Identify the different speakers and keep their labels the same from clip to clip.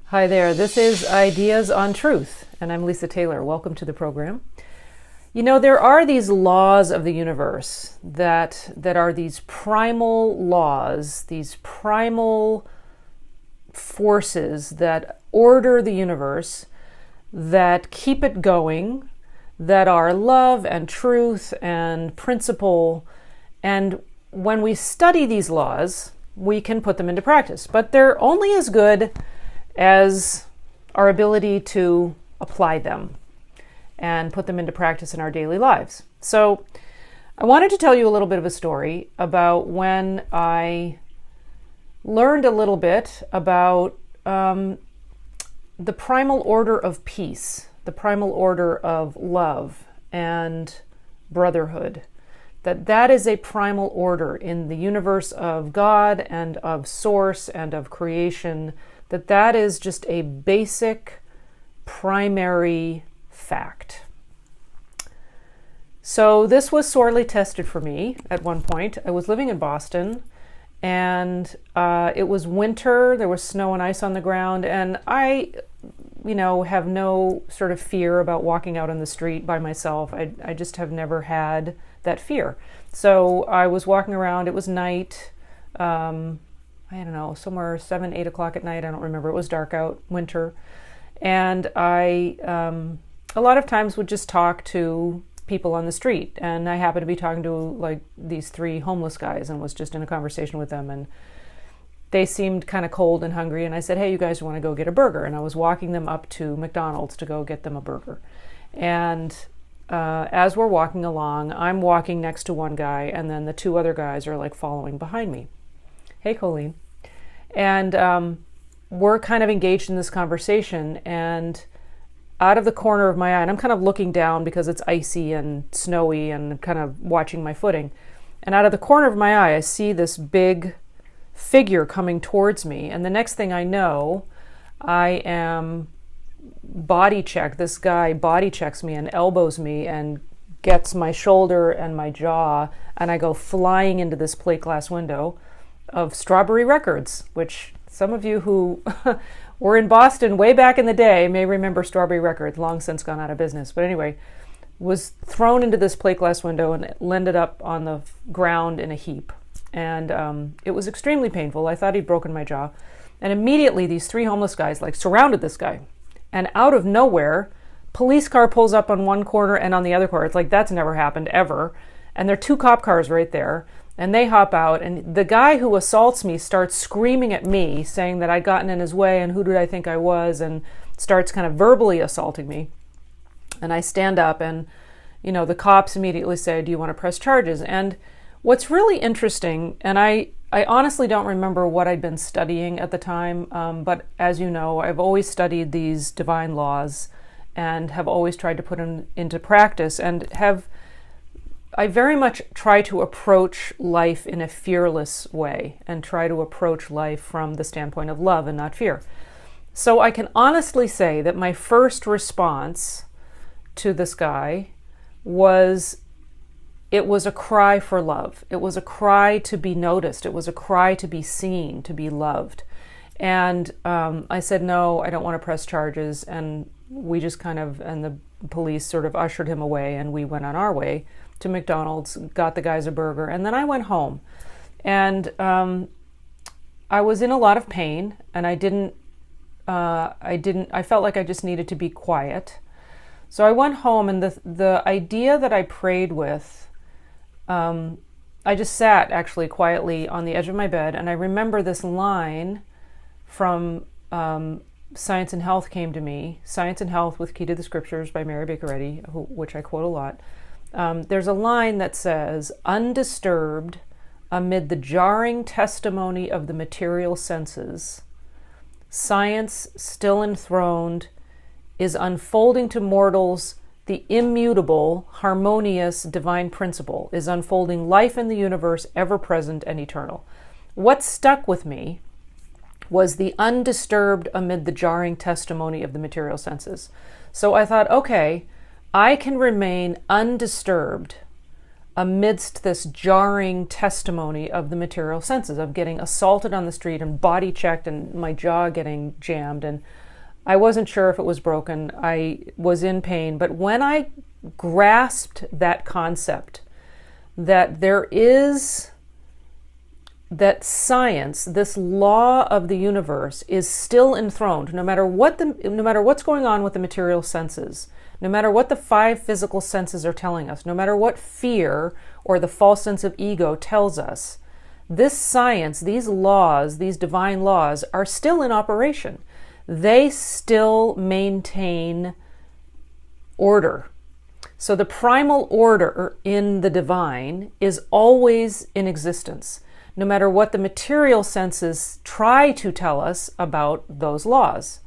Speaker 1: Hi there, this is Ideas on Truth, and I'm Lisa Taylor. Welcome to the program. You know, there are these laws of the universe that are these primal laws, these primal forces that order the universe, that keep it going, that are love and truth and principle. And when we study these laws, we can put them into practice. But they're only as good as our ability to apply them and put them into practice in our daily lives. So I wanted to tell you a little bit of a story about when I learned a little bit about the primal order of peace, the primal order of love and brotherhood. That is a primal order in the universe of God and of source and of creation, that is just a basic primary fact. So this was sorely tested for me at one point. I was living in Boston and it was winter, there was snow and ice on the ground, and I have no sort of fear about walking out on the street by myself. I just have never had that fear. So I was walking around, it was night, I don't know, somewhere 7, 8 o'clock at night, I don't remember, it was dark out, winter. And I, a lot of times would just talk to people on the street, and I happened to be talking to like these 3 homeless guys and was just in a conversation with them, and they seemed kind of cold and hungry, and I said, hey, you guys want to go get a burger? And I was walking them up to McDonald's to go get them a burger. And as we're walking along, I'm walking next to one guy, and then the 2 other guys are like following behind me. Hey, Colleen. And we're kind of engaged in this conversation, and out of the corner of my eye, and I'm kind of looking down because it's icy and snowy and kind of watching my footing, and out of the corner of my eye I see this big figure coming towards me, and the next thing I know, I am body checked. This guy body checks me and elbows me and gets my shoulder and my jaw, and I go flying into this plate glass window of Strawberry Records, which some of you who were in Boston way back in the day may remember Strawberry Records, long since gone out of business. But anyway, was thrown into this plate glass window and landed up on the ground in a heap. And it was extremely painful. I thought he'd broken my jaw. And immediately these 3 homeless guys like surrounded this guy. And out of nowhere, police car pulls up on one corner and on the other corner. It's like, that's never happened ever. And there are 2 cop cars right there. And they hop out, and the guy who assaults me starts screaming at me, saying that I'd gotten in his way and who did I think I was, and starts kind of verbally assaulting me. And I stand up, and the cops immediately say, do you want to press charges? And what's really interesting, and I honestly don't remember what I'd been studying at the time, but as you know, I've always studied these divine laws and have always tried to put them into practice, and I very much try to approach life in a fearless way and try to approach life from the standpoint of love and not fear. So I can honestly say that my first response to this guy was, it was a cry for love. It was a cry to be noticed. It was a cry to be seen, to be loved. And I said, no, I don't want to press charges. And we just and the police sort of ushered him away, and we went on our way to McDonald's, got the guys a burger, and then I went home. And I was in a lot of pain, and I felt like I just needed to be quiet. So I went home, and the idea that I prayed with, I just sat actually quietly on the edge of my bed, and I remember this line from Science and Health came to me, Science and Health with Key to the Scriptures by Mary Baker Eddy, which I quote a lot. There's a line that says, undisturbed amid the jarring testimony of the material senses, science still enthroned is unfolding to mortals the immutable, harmonious divine principle, is unfolding life in the universe ever present and eternal. What stuck with me was the undisturbed amid the jarring testimony of the material senses. So I thought, okay, I can remain undisturbed amidst this jarring testimony of the material senses, of getting assaulted on the street and body checked and my jaw getting jammed. And I wasn't sure if it was broken. I was in pain. But when I grasped that concept, that there is, that science, this law of the universe, is still enthroned, no matter what's going on with the material senses, no matter what the 5 physical senses are telling us, no matter what fear or the false sense of ego tells us, this science, these laws, these divine laws are still in operation. They still maintain order. So the primal order in the divine is always in existence, no matter what the material senses try to tell us about those laws.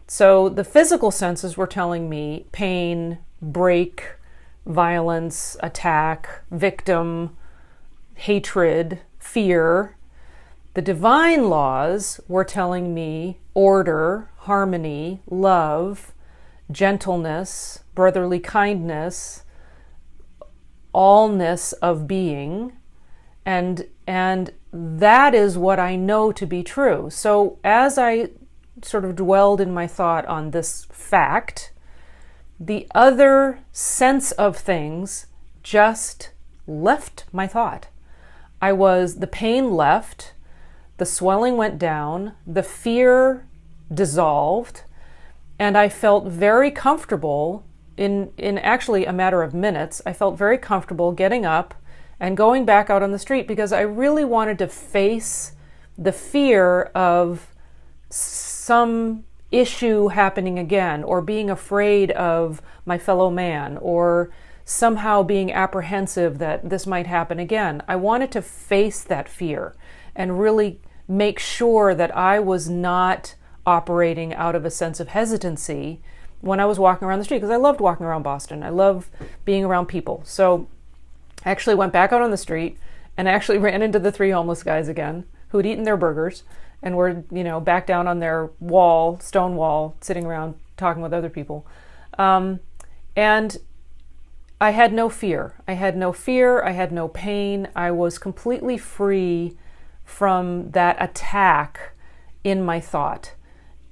Speaker 1: So the physical senses were telling me pain, break, violence, attack, victim, hatred, fear. The divine laws were telling me order, harmony, love, gentleness, brotherly kindness, allness of being, and that is what I know to be true. So as I sort of dwelled in my thought on this fact, the other sense of things just left my thought. The pain left, the swelling went down, the fear dissolved, and I felt very comfortable in actually a matter of minutes. I felt very comfortable getting up and going back out on the street because I really wanted to face the fear of some issue happening again, or being afraid of my fellow man, or somehow being apprehensive that this might happen again. I wanted to face that fear and really make sure that I was not operating out of a sense of hesitancy when I was walking around the street, because I loved walking around Boston. I love being around people. So I actually went back out on the street and actually ran into the 3 homeless guys again who had eaten their burgers and were, back down on their stone wall, sitting around talking with other people. And I had no fear. I had no pain. I was completely free from that attack in my thought,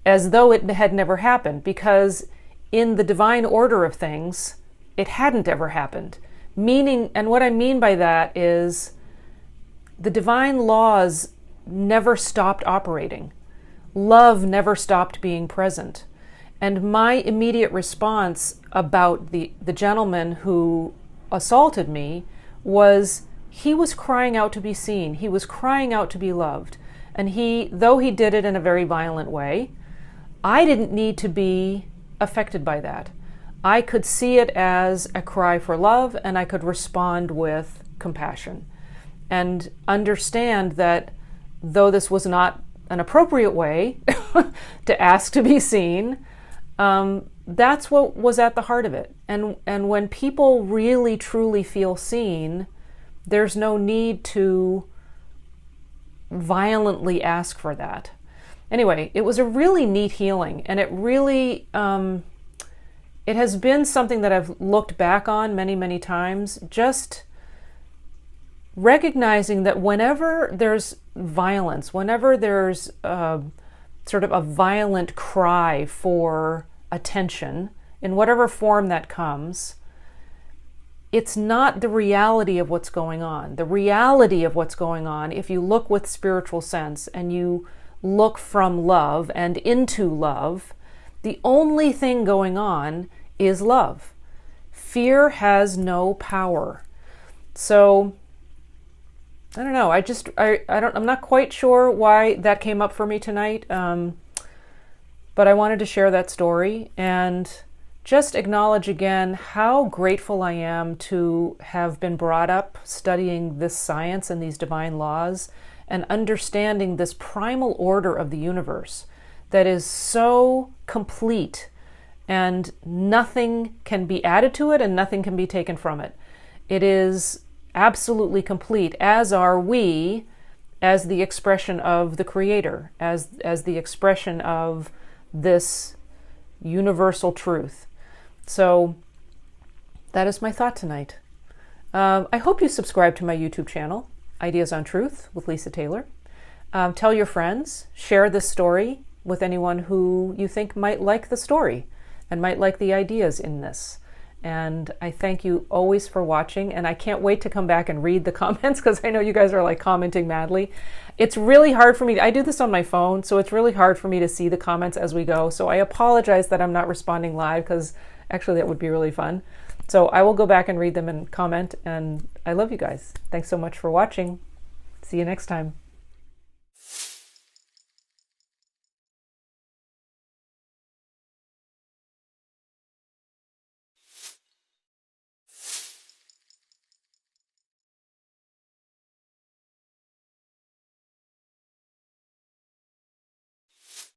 Speaker 1: as though it had never happened, because in the divine order of things, it hadn't ever happened. Meaning, and what I mean by that is the divine laws never stopped operating. Love never stopped being present. And my immediate response about the gentleman who assaulted me was, he was crying out to be seen. He was crying out to be loved. And though he did it in a very violent way, I didn't need to be affected by that. I could see it as a cry for love, and I could respond with compassion and understand that though this was not an appropriate way to ask to be seen, that's what was at the heart of it. And when people really truly feel seen, there's no need to violently ask for that. Anyway, it was a really neat healing, and it really, it has been something that I've looked back on many, many times, just recognizing that whenever there's violence, whenever there's sort of a violent cry for attention, in whatever form that comes, it's not the reality of what's going on. The reality of what's going on, if you look with spiritual sense and you look from love and into love, the only thing going on is love. Fear has no power. So I don't know. I'm not quite sure why that came up for me tonight. But I wanted to share that story and just acknowledge again how grateful I am to have been brought up studying this science and these divine laws and understanding this primal order of the universe that is so complete, and nothing can be added to it and nothing can be taken from it. It is absolutely complete, as are we, as the expression of the Creator, as the expression of this universal truth. So that is my thought tonight. I hope you subscribe to my YouTube channel, Ideas on Truth with Lisa Taylor. Tell your friends, share this story with anyone who you think might like the story and might like the ideas in this. And I thank you always for watching, and I can't wait to come back and read the comments because I know you guys are like commenting madly. It's really hard for me. I do this on my phone, so it's really hard for me to see the comments as we go. So I apologize that I'm not responding live because actually that would be really fun. So I will go back and read them and comment, and I love you guys. Thanks so much for watching. See you next time.